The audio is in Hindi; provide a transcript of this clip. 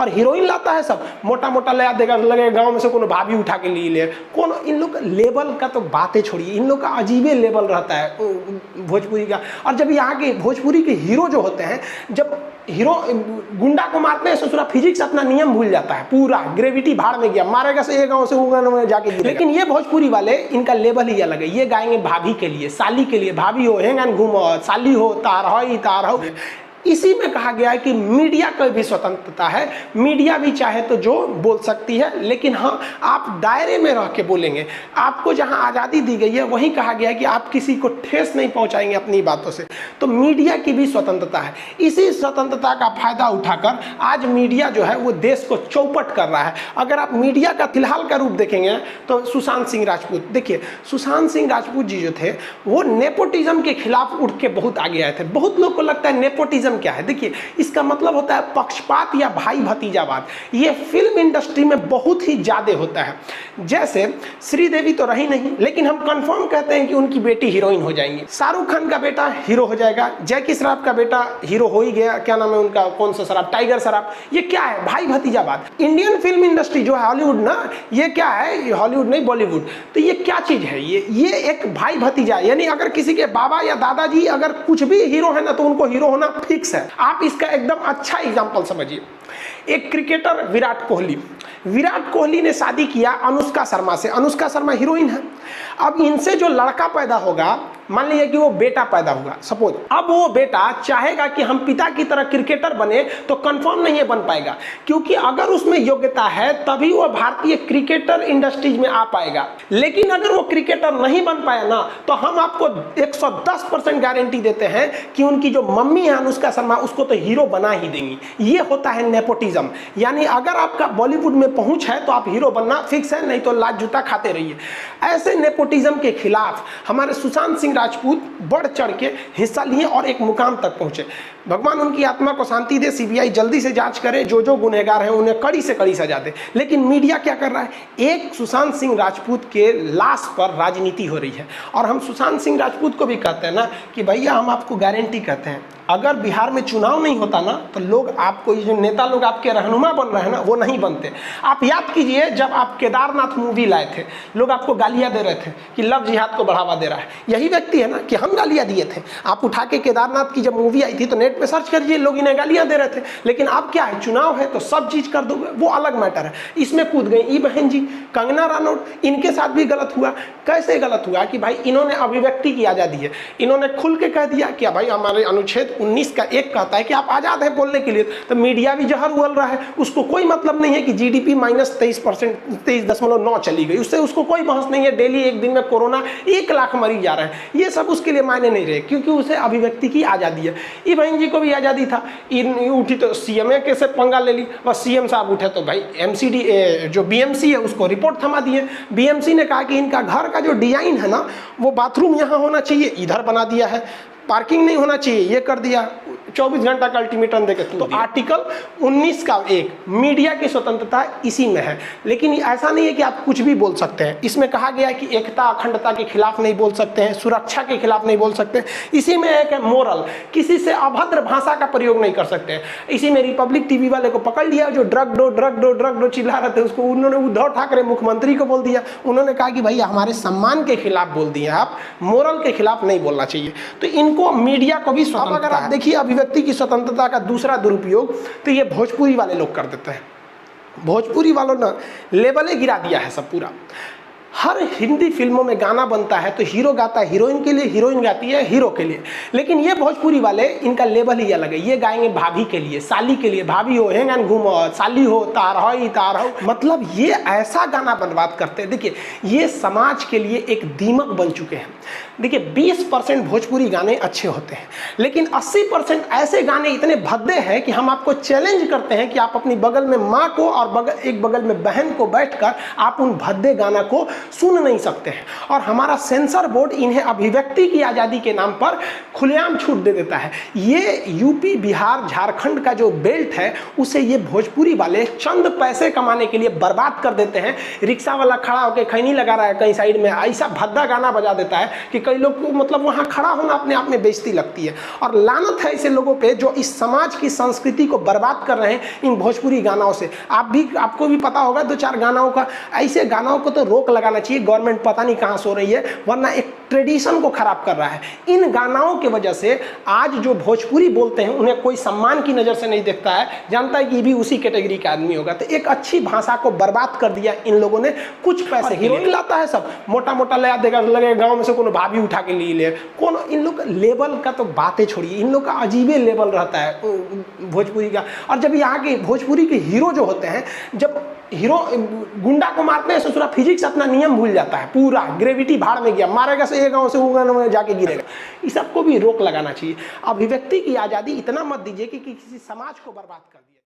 और हीरोइन लाता है सब मोटा मोटा ले देगा, लगे गांव में से कोनो भाभी उठा के ले कौन। इन लोग लेवल का तो बातें छोड़िए, इन लोग का अजीबे लेवल रहता है भोजपुरी का। और जब यहाँ के भोजपुरी के हीरो जो होते हैं, जब हीरो गुंडा को मारते हैं ससुरा फिजिक्स अपना नियम भूल जाता है, पूरा ग्रेविटी भाड़ में गया, मारेगा से एक गांव से गांव में जाके गिरेगा। लेकिन ये भोजपुरी वाले इनका लेवल ही अलग है। ये गाएंगे भाभी के लिए, साली के लिए, भाभी हो हेंगन घूमो, साली हो तार हो। इसी में कहा गया है कि मीडिया की भी स्वतंत्रता है, मीडिया भी चाहे तो जो बोल सकती है, लेकिन हाँ आप दायरे में रह के बोलेंगे। आपको जहां आज़ादी दी गई है वहीं कहा गया है कि आप किसी को ठेस नहीं पहुंचाएंगे अपनी बातों से। तो मीडिया की भी स्वतंत्रता है। इसी स्वतंत्रता का फायदा उठाकर आज मीडिया जो है वो देश को चौपट कर रहा है। अगर आप मीडिया का फिलहाल का रूप देखेंगे तो सुशांत सिंह राजपूत, देखिए सुशांत सिंह राजपूत जी जो थे वो नेपोटिज्म के खिलाफ उठ के बहुत आगे आए थे। बहुत लोग को लगता है नेपोटिज्म क्या है, देखिए इसका मतलब होता है पक्षपात या भाई भतीजावाद। ये फिल्म इंडस्ट्री में बहुत ही ज्यादा होता है। जैसे श्रीदेवी तो रही नहीं, लेकिन हम कंफर्म कहते हैं कि उनकी बेटी हीरोइन हो जाएंगी। शाहरुख खान का बेटा हीरो हो जाएगा, जैकी श्रॉफ का बेटा हीरो हो ही गया, क्या नाम है उनका, कौन सा श्रॉफ, टाइगर श्रॉफ। ये क्या है, भाई भतीजावाद। इंडियन फिल्म इंडस्ट्री जो है हॉलीवुड ना, ये क्या है, हॉलीवुड नहीं बॉलीवुड, तो ये क्या चीज है, ये एक भाई भतीजा। यानी अगर किसी के बाबा या दादाजी अगर कुछ भी हीरो है ना तो उनको हीरो होना फिक्स है। आप इसका एकदम अच्छा एग्जांपल समझिए। एक क्रिकेटर विराट कोहली ने शादी किया अनुष्का शर्मा से। अनुष्का शर्मा हीरोइन है। अब इनसे जो लड़का पैदा होगा, मान लीजिए कि वो बेटा पैदा होगा सपोज, अब वो बेटा चाहेगा कि हम पिता की तरह क्रिकेटर बने, तो कंफर्म नहीं बन पाएगा, क्योंकि अगर उसमें योग्यता है तभी वो भारतीय क्रिकेटर इंडस्ट्रीज में आ पाएगा। लेकिन अगर वो क्रिकेटर नहीं बन पाया ना, तो हम आपको 110% गारंटी देते हैं कि उनकी जो मम्मी है अनुष्का शर्मा, उसको तो हीरो बना ही देंगी। ये होता है नेपोटिज्म। यानी अगर आपका बॉलीवुड में पहुंच है तो आप हीरो बनना फिक्स है, नहीं तो लात जूता खाते रहिए। ऐसे नेपोटिज्म के खिलाफ हमारे सुशांत सिंह राजपूत बढ़ चढ़ के हिस्सा लिए और एक मुकाम तक पहुंचे। भगवान उनकी आत्मा को शांति दे, सीबीआई जल्दी से जांच करे, जो जो गुनहगार हैं उन्हें कड़ी से कड़ी सजा दे। लेकिन मीडिया क्या कर रहा है, एक सुशांत सिंह राजपूत के लाश पर राजनीति हो रही है। और हम सुशांत सिंह राजपूत को भी कहते हैं ना कि भैया हम आपको गारंटी कहते हैं, अगर बिहार में चुनाव नहीं होता ना तो लोग आपको, ये जो नेता लोग आपके रहनुमा बन रहे हैं ना, वो नहीं बनते। आप याद कीजिए जब आप केदारनाथ मूवी लाए थे, लोग आपको गालियां दे रहे थे कि लव जिहाद को बढ़ावा दे रहा है। यही व्यक्ति है ना कि हम गालियां दिए थे। आप उठा के केदारनाथ की जब मूवी आई थी तो नेट पे सर्च करिए, लोग इन्हें गालियां दे रहे थे। लेकिन अब क्या है, चुनाव है तो सब चीज कर दोगे, वो अलग मैटर है। इसमें कूद गई ई बहन जी, कंगना रनौत, इनके साथ भी गलत हुआ। कैसे गलत हुआ कि भाई इन्होंने अभिव्यक्ति की आजादी है, इन्होंने खुल के कह दिया कि भाई हमारे अनुच्छेद 19 का 1 कहता है कि आप आजाद हैं बोलने के लिए। तो मीडिया भी जहर उगल रहा है, उसको कोई मतलब नहीं है कि जीडीपी -23%, 23.9 चली गई, उससे उसको कोई बहस नहीं है। डेली एक दिन में कोरोना 1 लाख मरीज जा रहे हैं, ये सब उसके लिए मायने नहीं रहे, क्योंकि उसे अभिव्यक्ति की आजादी है। ई बहन जी को भी आजादी था, उठी तो सीएमए के से पंगा ले ली, बस सीएम साहब उठे तो भाई एमसीडी जो बीएमसी है उसको रिपोर्ट थमा दिए। बीएमसी ने कहा कि इनका घर का जो डिजाइन है ना, वो बाथरूम यहाँ होना चाहिए, इधर बना दिया है, पार्किंग नहीं होना चाहिए, ये कर दिया। 24 घंटा का अल्टीमेटम देके तो आर्टिकल 19 का 1 मीडिया की स्वतंत्रता इसी में है। लेकिन ऐसा नहीं है कि आप कुछ भी बोल सकते हैं। इसमें कहा गया है कि एकता अखंडता के खिलाफ नहीं बोल सकते हैं, सुरक्षा के खिलाफ नहीं बोल सकते। इसी में एक मोरल, किसी से अभद्र भाषा का प्रयोग नहीं कर सकते हैं। इसी में रिपब्लिक टीवी वाले को पकड़ लिया, जो ड्रग डो चिल्ला रहे थे, उसको उन्होंने उद्धव ठाकरे मुख्यमंत्री को बोल दिया। उन्होंने कहा कि भाई हमारे सम्मान के खिलाफ बोल दिए आप, मोरल के खिलाफ नहीं बोलना चाहिए। तो इनको मीडिया को भी स्वतंत्रता। अगर आप देखिए अभिव्यक्ति की स्वतंत्रता का दूसरा दुरुपयोग तो ये भोजपुरी वाले लोग कर देते हैं। भोजपुरी वालों ने लेबले गिरा दिया है सब पूरा। हर हिंदी फिल्मों में गाना बनता है तो हीरो गाता है हीरोइन के लिए, हीरोइन गाती है हीरो के लिए। लेकिन ये भोजपुरी वाले, इनका लेवल ही अलग है। ये गाएंगे भाभी के लिए, साली के लिए, भाभी हो हेंगन घूमो, साली हो तार हो, मतलब ये ऐसा गाना बर्बाद करते हैं। देखिए ये समाज के लिए एक दीमक बन चुके हैं। देखिए 20% भोजपुरी गाने अच्छे होते हैं, लेकिन 80% ऐसे गाने इतने भद्दे हैं कि हम आपको चैलेंज करते हैं कि आप अपनी बगल में माँ को और एक बगल में बहन को बैठकर आप उन भद्दे गाना को सुन नहीं सकते हैं। और हमारा सेंसर बोर्ड इन्हें अभिव्यक्ति की आज़ादी के नाम पर खुलेआम छूट दे देता है। ये यूपी, बिहार, झारखंड का जो बेल्ट है उसे ये भोजपुरी वाले चंद पैसे कमाने के लिए बर्बाद कर देते हैं। रिक्शा वाला खड़ा होकर खैनी लगा रहा है कहीं साइड में, ऐसा भद्दा गाना बजा देता है कि कई लोग को मतलब वहाँ खड़ा होना अपने आप में बेइज्जती लगती है। और लानत है ऐसे लोगों पे जो इस समाज की संस्कृति को बर्बाद कर रहे हैं इन भोजपुरी गानों से। आपको भी पता होगा 2-4 गानों का, ऐसे गानों को तो रोक लगाना चाहिए। गवर्नमेंट पता नहीं कहाँ सो रही है, वरना एक ट्रेडिशन को खराब कर रहा है। इन गानों की वजह से आज जो भोजपुरी बोलते हैं उन्हें कोई सम्मान की नज़र से नहीं देखता है, जानता है कि ये भी उसी कैटेगरी का आदमी होगा। तो एक अच्छी भाषा को बर्बाद कर दिया इन लोगों ने कुछ पैसे के लिए। लाता है सब मोटा मोटा ले देगा, लगे गाँव में से कोनो भाभी उठा के ले कौन। इन लोग लेवल का तो बातें छोड़िए, इन लोग का अजीबे लेवल रहता है भोजपुरी का। और जब यहाँ के भोजपुरी के हीरो जो होते हैं, जब हीरो गुंडा को मारते हैं ससुरा फिजिक्स अपना नियम भूल जाता है, पूरा ग्रेविटी भाड़ में गया, मारेगा से एक गाँव से वो गाँव में जाके गिरेगा। इस सबको भी रोक लगाना चाहिए। अभिव्यक्ति की आज़ादी इतना मत दीजिए कि किसी समाज को बर्बाद कर दिए।